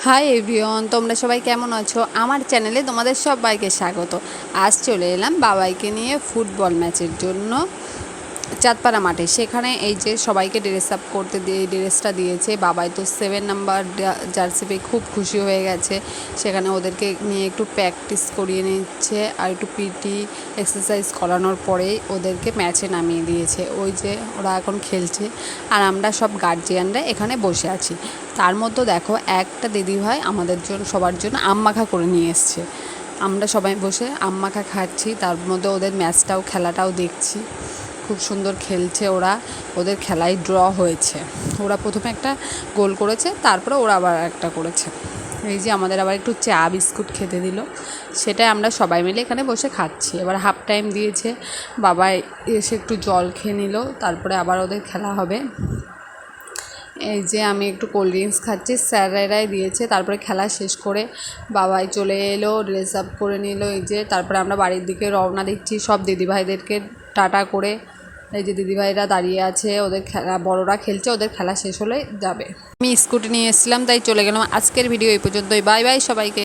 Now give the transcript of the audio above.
Hi everyone, তোমরা সবাই কেমন আছো? আমার চ্যানেলে তোমাদের সবাইকে স্বাগত। আজ চলে এলাম বাবাইকে নিয়ে ফুটবল ম্যাচের জন্য চাঁদপাড়া মাঠে। সেখানে এই যে সবাইকে ড্রেস আপ করতে দিয়ে ড্রেসটা দিয়েছে। বাবাই তো 7 নাম্বার জার্সি পেয়ে খুব খুশি হয়ে গেছে। সেখানে ওদেরকে নিয়ে একটু প্র্যাকটিস করিয়ে নিচ্ছে, আর একটু পিটি এক্সারসাইজ করানোর পরেই ওদেরকে ম্যাচে নামিয়ে দিয়েছে। ওই যে ওরা এখন খেলছে, আর আমরা সব গার্জিয়ানরা এখানে বসে আছি। তার মধ্যে দেখো একটা দিদিভাই আমাদের জন্য সবার জন্য আম মাখা করে নিয়ে এসছে। আমরা সবাই বসে আম মাখা খাচ্ছি, তার মধ্যে ওদের ম্যাচটাও খেলাটাও দেখছি। খুব সুন্দর খেলছে ওরা। ওদের খেলায় ড্র হয়েছে। ওরা প্রথমে একটা গোল করেছে, তারপরে ওরা আবার একটা করেছে। এই যে আমাদের আবার একটু চা বিস্কুট খেতে দিল, সেটাই আমরা সবাই মিলে এখানে বসে খাচ্ছি। এবার হাফ টাইম দিয়েছে, বাবা এসে একটু জল খেয়ে নিল, তারপরে আবার ওদের খেলা হবে। এই যে আমি একটু কোল্ড ড্রিঙ্কস খাচ্ছি, স্যারেরাই দিয়েছে। তারপরে খেলা শেষ করে বাবাই চলে এলো, ড্রেস আপ করে নিল। এই যে তারপরে আমরা বাড়ির দিকে রওনা দিচ্ছি, সব দিদিভাইদেরকে টাটা করে। এই যে দিদিভাইরা দাঁড়িয়ে আছে, ওদের খেলা, বড়রা খেলছে, ওদের খেলা শেষ হলে যাবে। আমি স্কুটি নিয়ে এসেছিলাম, তাই চলে গেলাম। আজকের ভিডিও এই পর্যন্তই। বাই বাই সবাইকে।